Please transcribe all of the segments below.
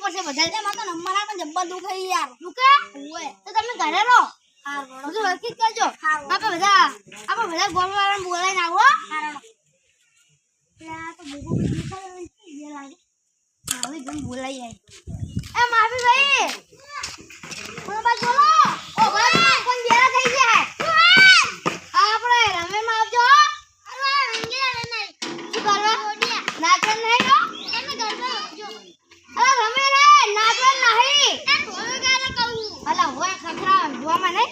પડશે બધા જે માતો નંબર આપે જબ્બર દુખ હઈ યાર દુખે ઓય તો તમે ઘરે રહો હાર બરો જો હરકી કરજો આપણે બધા ગોળવાળાને બોલાઈને આવો હારણો આ તો બુબુ દેખાય એ લાગે હવે ગમ બોલાઈ આઈ એ માફી ભાઈ કોણ બાત બોલો ઓ ભાઈ કોણ બેરા થઈ ગયા આપણે રમેમાં આવજો અરે રંગીલા નહીં શું કરવા નાચન નહીં નો તમે ગરબા આવજો અરે રમે નહીં નાચન નહીં એ ઢોલ ગાને કહું અલા હોય ખખરા જોવામાં નહીં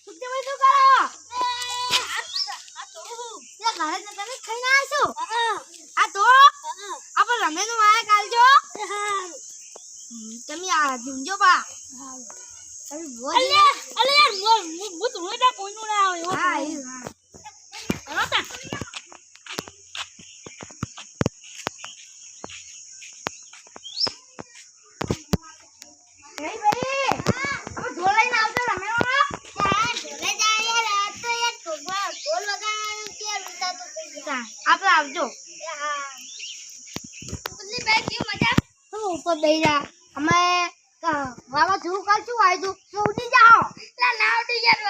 સુખદેવ ભાઈ શું કરો ઘરે તમે ખાઈને આવશો આ તો આપણે રમે નું વાય કાલજો તમે આ જીમજો બા તમે બોલ અલે યાર હું તો રોઈતા કોઈનું ના આવે હા એ હા રોતા ભાઈ ભાઈ આપણે ઢોલ લઈને આવજો રમે નો ઢોલે જાય યાર તો યાર ઢોલ લગાવવાનું કે રૂતા તો આપણે આવજો હા ઉલ્લી ભાઈ કેવું મજા તો ઉપર બેહી જા અમે વાવા જોઉં કાલ શું આવ્યું તો ઉડી જાઓ લા ના ઉડી યાર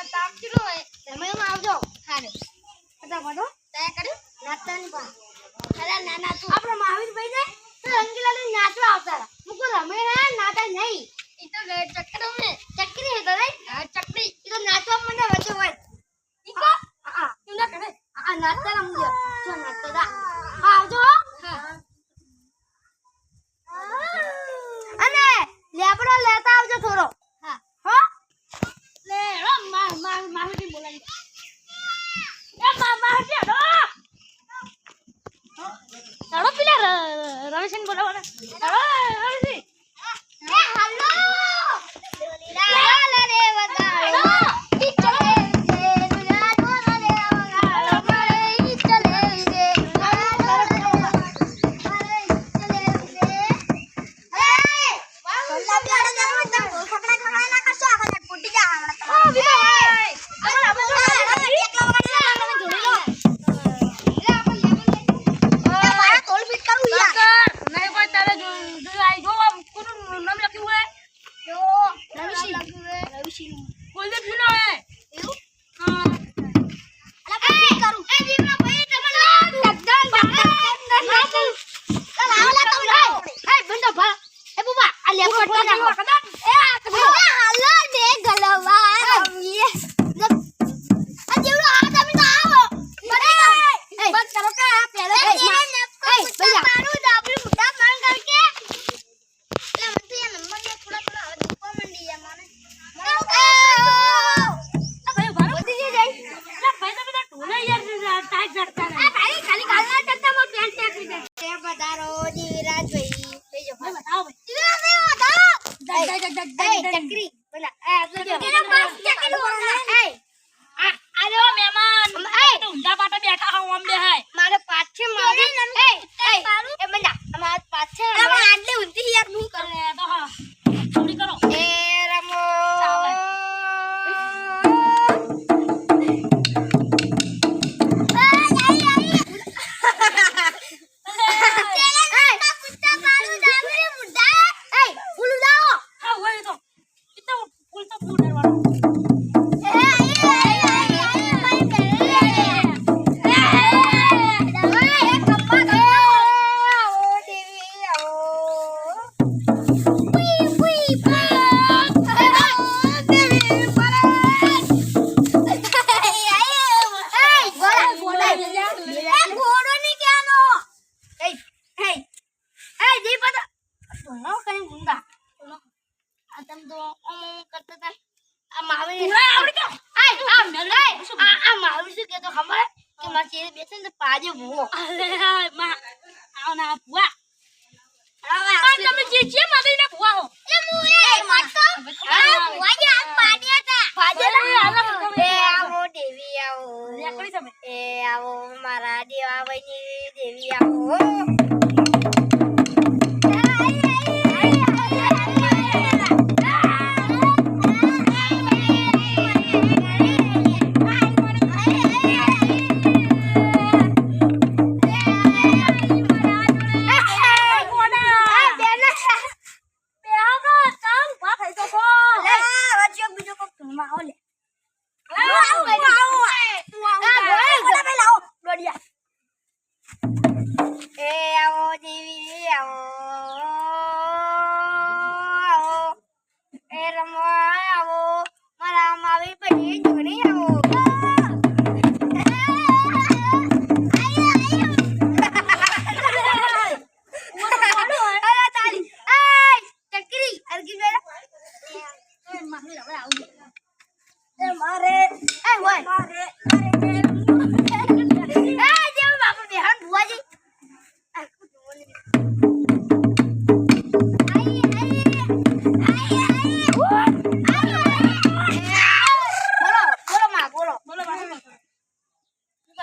તાપ ચલો હે તમે આવજો ખાને પતા પડો તય કર્યું નાતાની પા અલા નાના તું આપણે મહાવીર ભાઈ ને તો રંગીલા ને નાચવા આવતા મુકો રમે ના નાતા નહીં ઈ તો ચક્કર ને ચક્કરી હતો નહીં હા ચક્કરી ઈ તો નાચવા મને વચ્ચે હોય ઈકો હા તું ના કરે આ નાચતા રમજો જો નાચતા દા આવજો હા અને લેબડો લેતા આવજો થોડો હા હો લે માહુજી બોલાઈ એ માહુજી હડો હડો પેલા રમેશન બોલાવવાના હડો રમેશજી એ હાલો લા રે વગાડો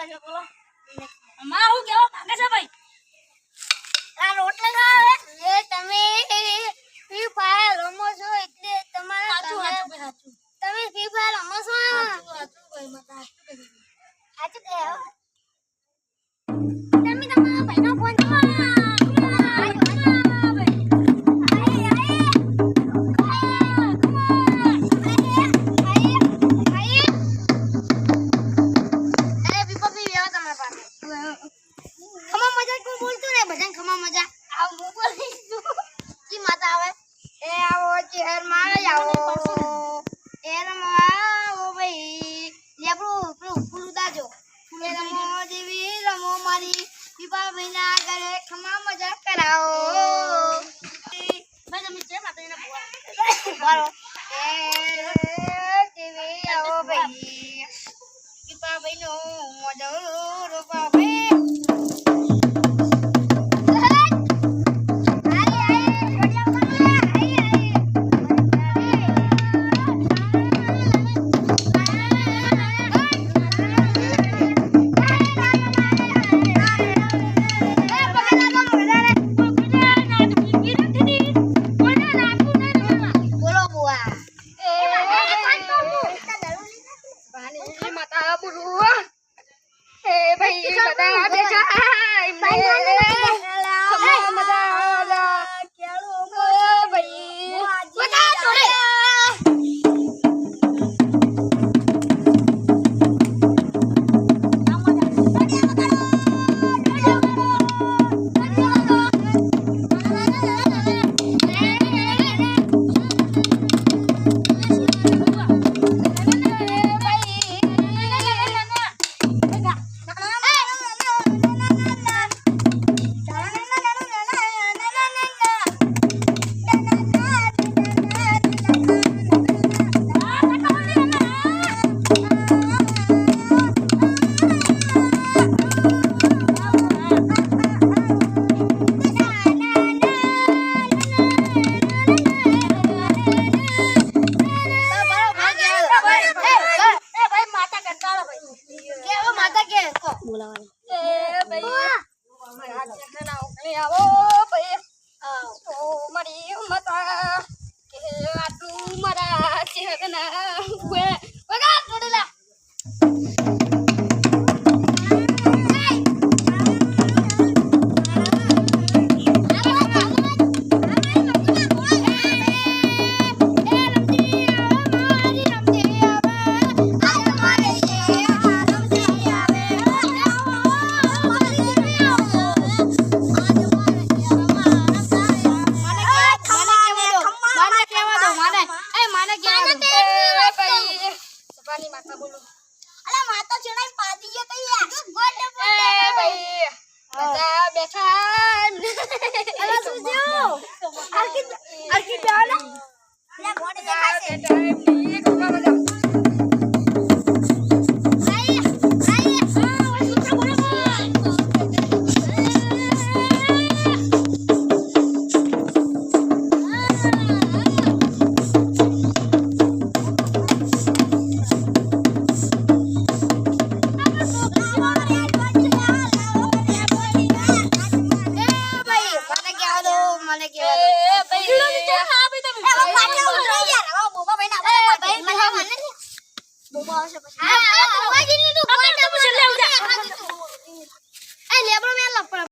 કહે બોલો અમાર હું કેવા માંગે છે ભાઈ આ રોટલા ખાવે એ તમે ફ્રી ફાયર રમો છો એટલે તમારા સાચું સાચું સાચું તમે ફ્રી ફાયર રમો છો સાચું ભાઈ માતા સાચું કહે તમે તમારા ભાઈનો ફોન કરો